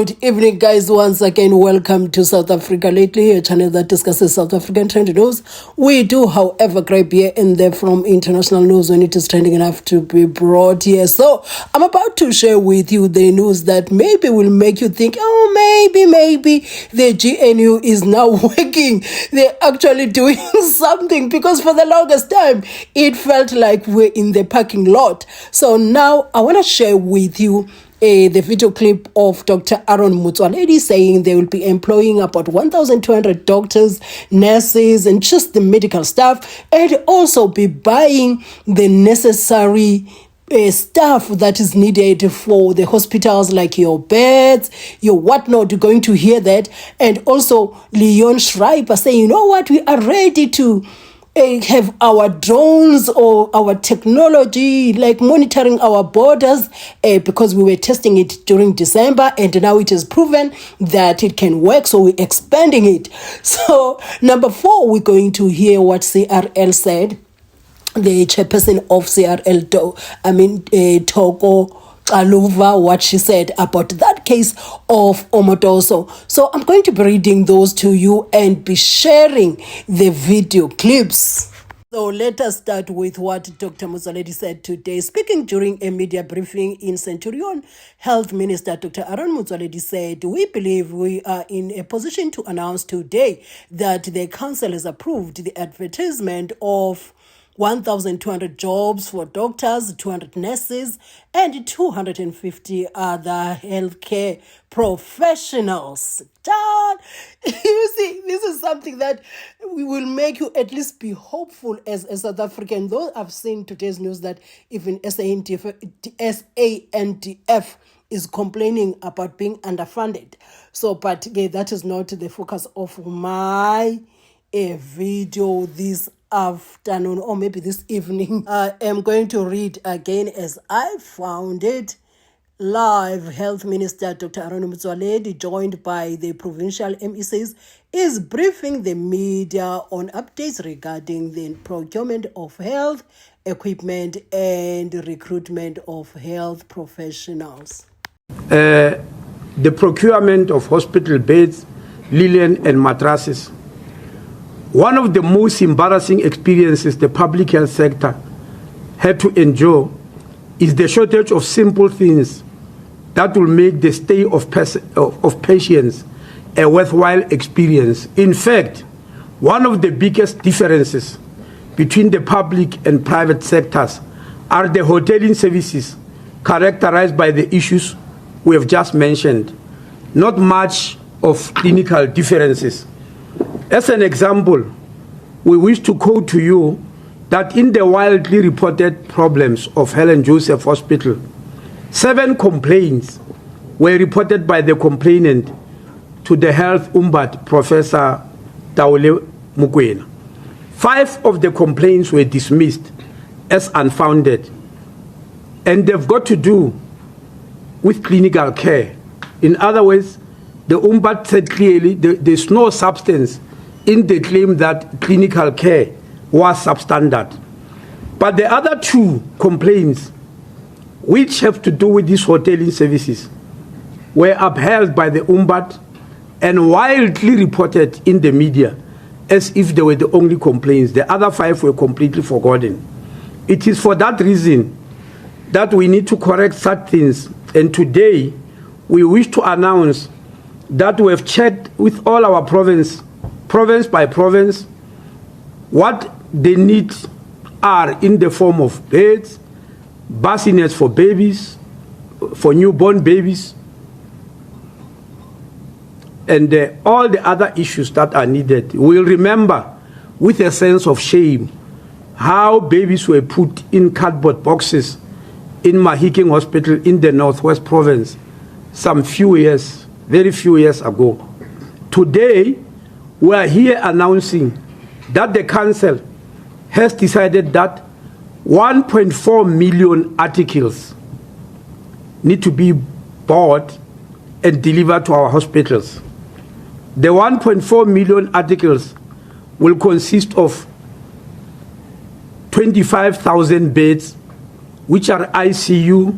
Good evening, guys. Once again, welcome to South Africa Lately, a channel that discusses South African trending news. We do, however, grab here and there from international news when it is trending enough to be brought here. So, I'm about to share with you the news that maybe will make you think, oh, maybe the GNU is now working. They're actually doing something, because for the longest time, it felt like we're in the parking lot. So now, I want to share with you the video clip of Dr. Aaron MZWANELE saying they will be employing about 1,200 doctors, nurses, and just the medical staff, and also be buying the necessary stuff that is needed for the hospitals, like your beds, your whatnot. You're going to hear that. And also Leon Schreiber saying, you know what, we are ready to have our drones or our technology like monitoring our borders because we were testing it during December and now it is proven that it can work, so we're expanding it. So number 4, we're going to hear what CRL said. The chairperson of CRL, THOKO, CHAIRPERSON, what she said about that case of OMOTOSO. So I'm going to be reading those to you and be sharing the video clips. So let us start with what Dr. MZWANELE said today. Speaking during a media briefing in Centurion, Health Minister Dr. Aaron MZWANELE said, "We believe we are in a position to announce today that the council has approved the advertisement of 1,200 jobs for doctors, 200 nurses, and 250 other healthcare professionals." You see, this is something that will make you at least be hopeful as a South African. Though I've seen today's news that even SANDF is complaining about being underfunded. So, but that is not the focus of my video this afternoon, or maybe this evening. I am going to read again as I found it live. Health Minister Dr. Aaron MZWANELE, joined by the provincial MECs, is briefing the media on updates regarding the procurement of health equipment and recruitment of health professionals. The procurement of hospital beds, linen and mattresses. One of the most embarrassing experiences the public health sector had to endure is the shortage of simple things that will make the stay of patients a worthwhile experience. In fact, one of the biggest differences between the public and private sectors are the hoteling services, characterized by the issues we have just mentioned. Not much of clinical differences. As an example, we wish to quote to you that in the widely reported problems of Helen Joseph Hospital, 7 complaints were reported by the complainant to the Health Ombudsman, Professor Taule Mokoena. 5 of the complaints were dismissed as unfounded, and they've got to do with clinical care. In other words, the Ombudsman said clearly there's no substance in the claim that clinical care was substandard. But the other 2 complaints, which have to do with these hoteling services, were upheld by the Ombudsman and widely reported in the media as if they were the only complaints. The other 5 were completely forgotten. It is for that reason that we need to correct such things. And today, we wish to announce that we have checked with all our province by province, what the needs are in the form of beds, bassinets for babies, for newborn babies, and all the other issues that are needed. We'll remember with a sense of shame how babies were put in cardboard boxes in Mahikeng Hospital in the Northwest Province some few years, very few years ago. Today, we are here announcing that the council has decided that 1.4 million articles need to be bought and delivered to our hospitals. The 1.4 million articles will consist of 25,000 beds, which are ICU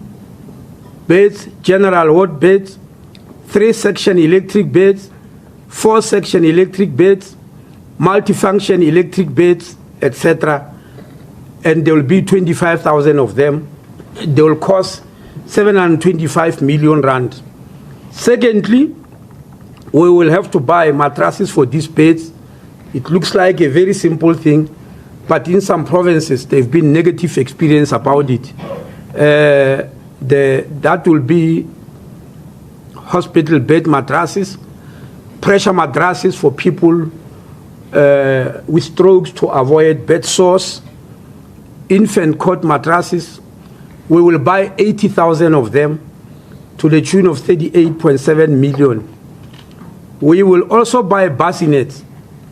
beds, general ward beds, 3-section electric beds, 4-section electric beds, multifunction electric beds, etc. And there will be 25,000 of them. They will cost 725 million rand. Secondly, we will have to buy mattresses for these beds. It looks like a very simple thing, but in some provinces, there have been negative experience about it. That will be hospital bed mattresses, pressure mattresses for people with strokes to avoid bed sores, infant cot mattresses. We will buy 80,000 of them to the tune of 38.7 million. We will also buy bassinets,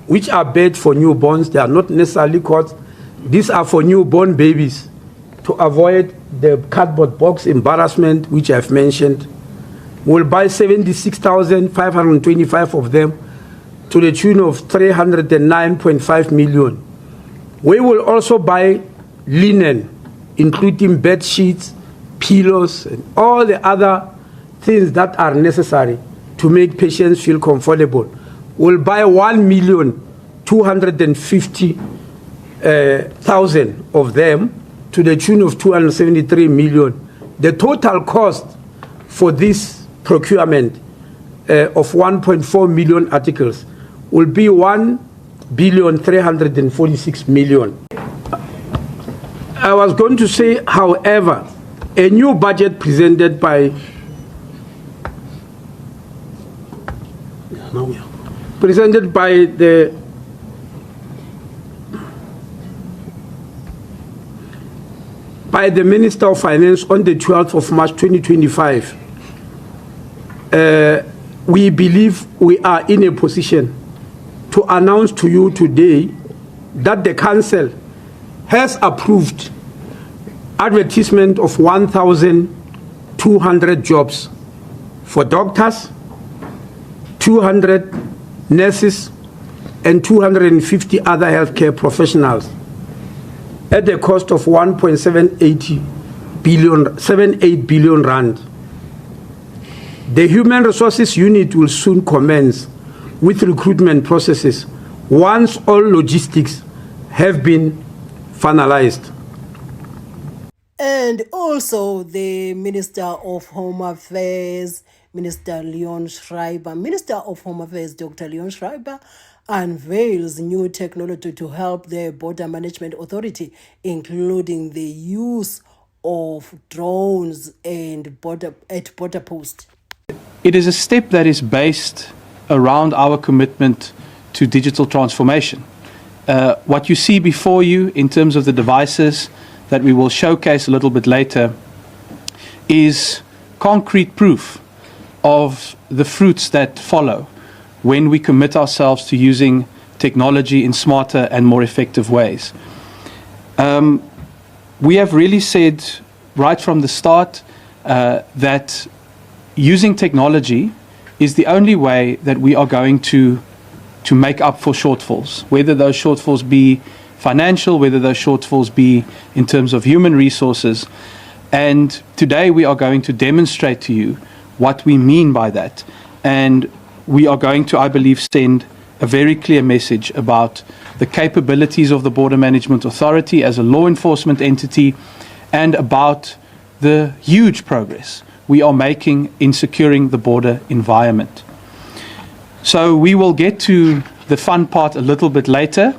which are beds for newborns. They are not necessarily cots. These are for newborn babies to avoid the cardboard box embarrassment, which I've mentioned. We'll buy 76,525 of them to the tune of 309.5 million. We will also buy linen, including bed sheets, pillows, and all the other things that are necessary to make patients feel comfortable. We'll buy 1,250,000 of them to the tune of 273 million. The total cost for this procurement of 1.4 million articles will be 1,346 million. I was going to say, however, a new budget presented by the Minister of Finance on the 12th of March 2025, we believe we are in a position to announce to you today that the Council has approved advertisement of 1,200 jobs for doctors, 200 nurses, and 250 other healthcare professionals at the cost of 1.78 billion rand. The Human Resources Unit will soon commence with recruitment processes once all logistics have been finalized. And also the Minister of Home Affairs, Minister Leon Schreiber, Minister of Home Affairs, Dr. Leon Schreiber, unveils new technology to help the Border Management Authority, including the use of drones and border posts. It is a step that is based around our commitment to digital transformation. What you see before you in terms of the devices that we will showcase a little bit later is concrete proof of the fruits that follow when we commit ourselves to using technology in smarter and more effective ways. We have really said right from the start that using technology is the only way that we are going to make up for shortfalls, whether those shortfalls be financial, whether those shortfalls be in terms of human resources. And today we are going to demonstrate to you what we mean by that. And we are going to, I believe, send a very clear message about the capabilities of the Border Management Authority as a law enforcement entity and about the huge progress we are making in securing the border environment. So we will get to the fun part a little bit later.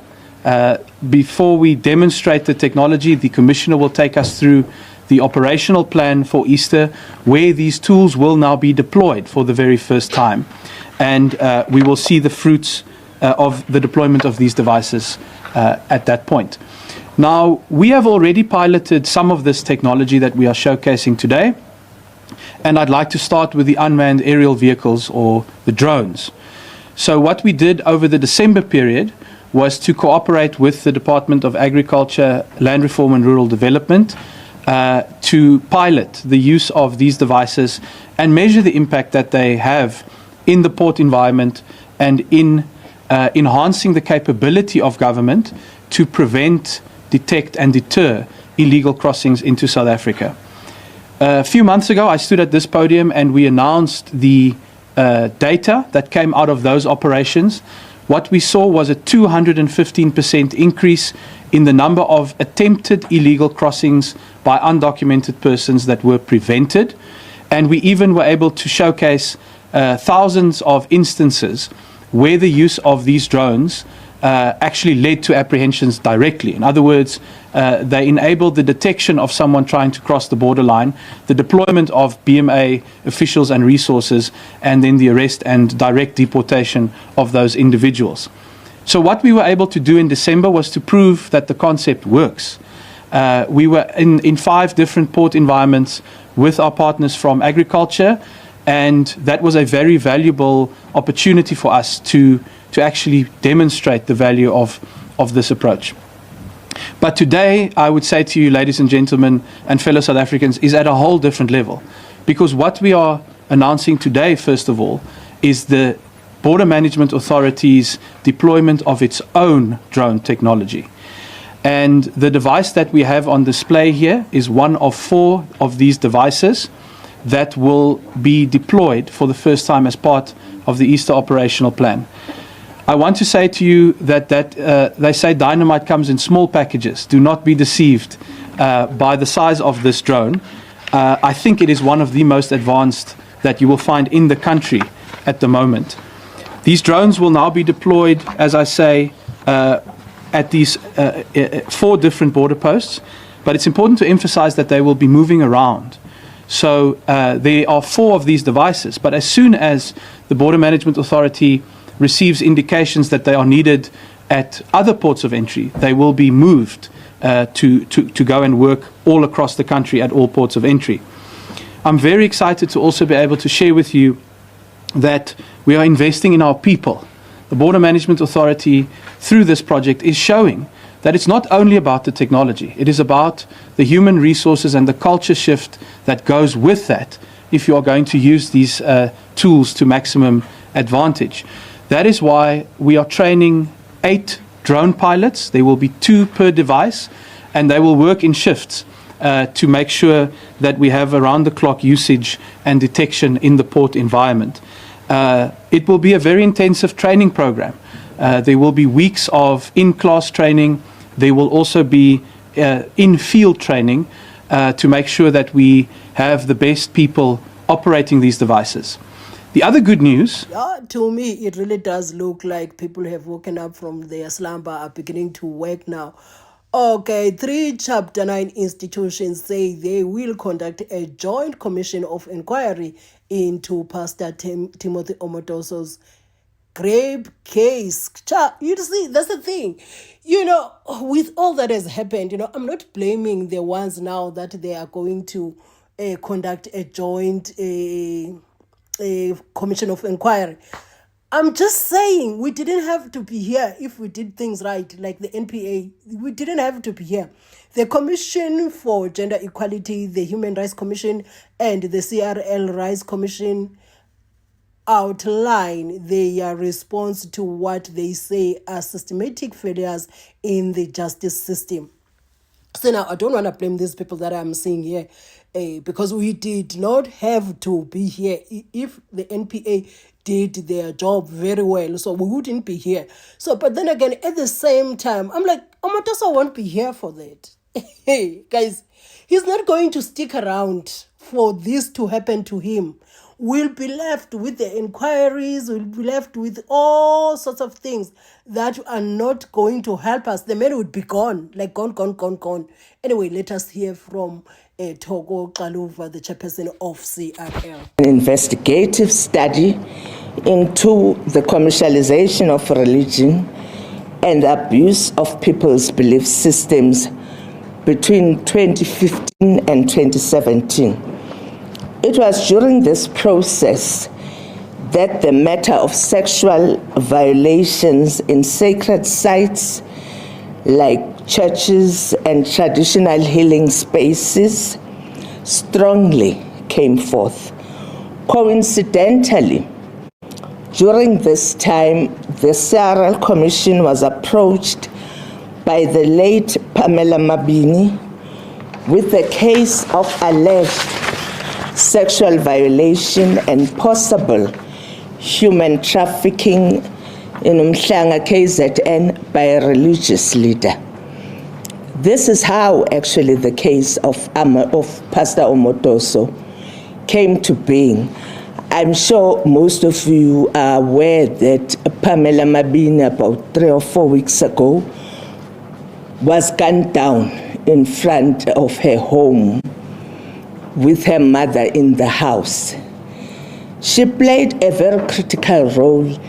Before we demonstrate the technology, the Commissioner will take us through the operational plan for Easter, where these tools will now be deployed for the very first time. And we will see the fruits of the deployment of these devices at that point. Now, we have already piloted some of this technology that we are showcasing today. And I'd like to start with the unmanned aerial vehicles, or the drones. So what we did over the December period was to cooperate with the Department of Agriculture, Land Reform and Rural Development to pilot the use of these devices and measure the impact that they have in the port environment and in enhancing the capability of government to prevent, detect and deter illegal crossings into South Africa. A few months ago, I stood at this podium and we announced the data that came out of those operations, what we saw was a 215% increase in the number of attempted illegal crossings by undocumented persons that were prevented. And we even were able to showcase thousands of instances where the use of these drones actually led to apprehensions directly. In other words, they enabled the detection of someone trying to cross the borderline, the deployment of BMA officials and resources, and then the arrest and direct deportation of those individuals. So what we were able to do in December was to prove that the concept works. We were in 5 different port environments with our partners from agriculture, and that was a very valuable opportunity for us to actually demonstrate the value of this approach. But today, I would say to you, ladies and gentlemen, and fellow South Africans, is at a whole different level. Because what we are announcing today, first of all, is the Border Management Authority's deployment of its own drone technology. And the device that we have on display here is one of 4 of these devices that will be deployed for the first time as part of the Easter operational plan. I want to say to you that they say dynamite comes in small packages. Do not be deceived by the size of this drone. I think it is one of the most advanced that you will find in the country at the moment. These drones will now be deployed, as I say, at these 4 different border posts, but it's important to emphasize that they will be moving around. So there are 4 of these devices, but as soon as the Border Management Authority receives indications that they are needed at other ports of entry, they will be moved to go and work all across the country at all ports of entry. I'm very excited to also be able to share with you that we are investing in our people. The Border Management Authority, through this project, is showing that it's not only about the technology, it is about the human resources and the culture shift that goes with that if you are going to use these tools to maximum advantage. That is why we are training 8 drone pilots. There will be 2 per device, and they will work in shifts to make sure that we have around-the-clock usage and detection in the port environment. It will be a very intensive training program. There will be weeks of in-class training. There will also be in-field training to make sure that we have the best people operating these devices. The other good news... To me, it really does look like people have woken up from their slumber, are beginning to work now. Okay, 3 Chapter 9 institutions say they will conduct a joint commission of inquiry into Pastor Timothy Omotoso's grave case. You see, that's the thing. You know, with all that has happened, you know, I'm not blaming the ones now that they are going to conduct a joint commission of inquiry. I'm just saying we didn't have to be here if we did things right, like the NPA. We didn't have to be here. The Commission for Gender Equality, the Human Rights Commission, and the CRL Rights Commission outline their response to what they say are systematic failures in the justice system. So now I don't want to blame these people that I'm seeing here because we did not have to be here. If the NPA did their job very well, so we wouldn't be here. So, but then again, at the same time, I'm like, Omotoso won't be here for that. Hey, guys, he's not going to stick around for this to happen to him. We'll be left with the inquiries, we'll be left with all sorts of things that are not going to help us. The man would be gone, like gone. Anyway, let us hear from THOKO XALUVA, the chairperson of CRL. An investigative study into the commercialization of religion and abuse of people's belief systems between 2015 and 2017. It was during this process that the matter of sexual violations in sacred sites like churches and traditional healing spaces strongly came forth. Coincidentally, during this time, the CRL Commission was approached by the late Pamela Mabini with a case of alleged sexual violation and possible human trafficking in Umhlanga, KZN, by a religious leader. This is how actually the case of Pastor OMOTOSO came to being. I'm sure most of you are aware that Pamela Mabini, about 3 or 4 weeks ago, was gunned down in front of her home with her mother in the house. She played a very critical role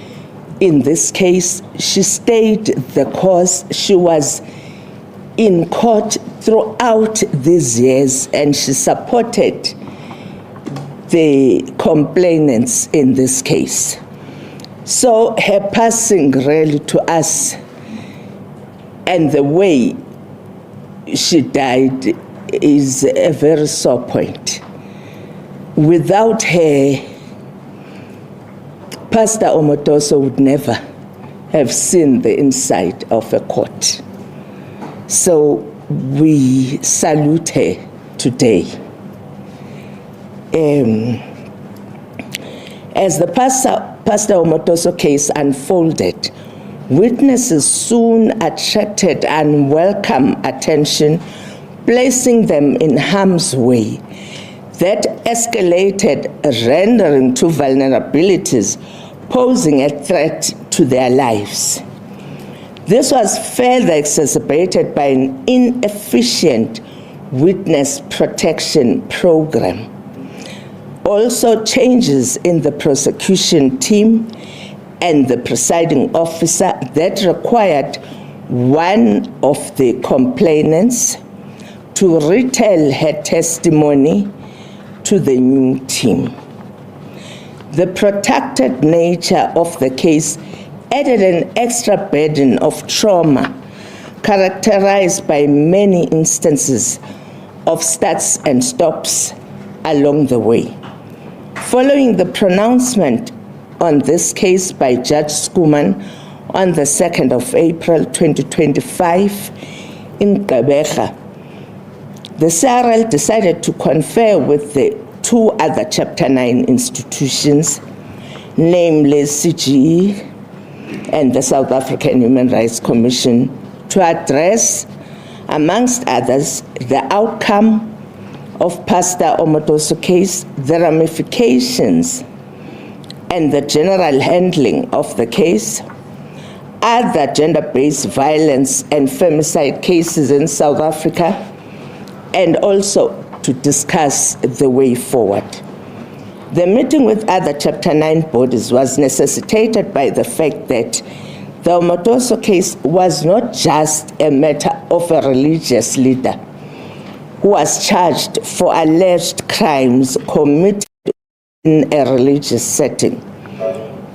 in this case. She stayed the course. She was in court throughout these years, and she supported the complainants in this case. So her passing really to us and the way she died is a very sore point. Without her, Pastor OMOTOSO would never have seen the inside of a court. So we salute her today. As the Pastor OMOTOSO case unfolded, witnesses soon attracted unwelcome attention, placing them in harm's way. That escalated, rendering to vulnerabilities, posing a threat to their lives. This was further exacerbated by an inefficient witness protection program. Also, changes in the prosecution team and the presiding officer that required one of the complainants to retell her testimony to the new team. The protracted nature of the case added an extra burden of trauma, characterized by many instances of starts and stops along the way. Following the pronouncement on this case by Judge Skuman on the 2nd of April 2025 in Gqeberha, the CRL decided to confer with the 2 other Chapter 9 institutions, namely CGE and the South African Human Rights Commission, to address, amongst others, the outcome of Pastor OMOTOSO case, the ramifications and the general handling of the case, other gender-based violence and femicide cases in South Africa, and also to discuss the way forward. The meeting with other Chapter 9 bodies was necessitated by the fact that the OMOTOSO case was not just a matter of a religious leader who was charged for alleged crimes committed in a religious setting,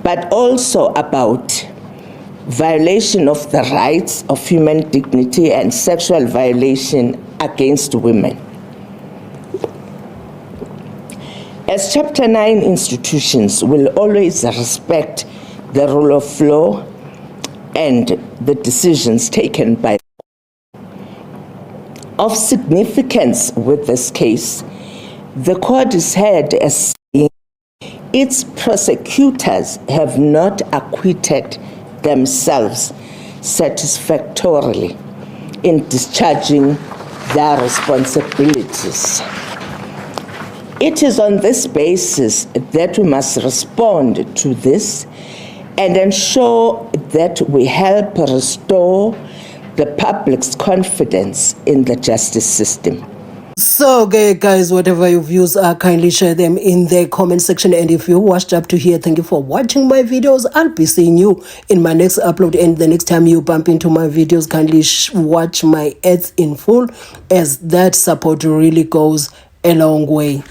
but also about violation of the rights of human dignity and sexual violation against women. As Chapter 9 institutions will always respect the rule of law and the decisions taken by. Of significance with this case, the court is heard as saying its prosecutors have not acquitted themselves satisfactorily in discharging their responsibilities. It is on this basis that we must respond to this and ensure that we help restore the public's confidence in the justice system. So guys, whatever your views are, kindly share them in the comment section. And if you watched up to here, thank you for watching my videos. I'll be seeing you in my next upload, and the next time you bump into my videos, kindly watch my ads in full, as that support really goes a long way.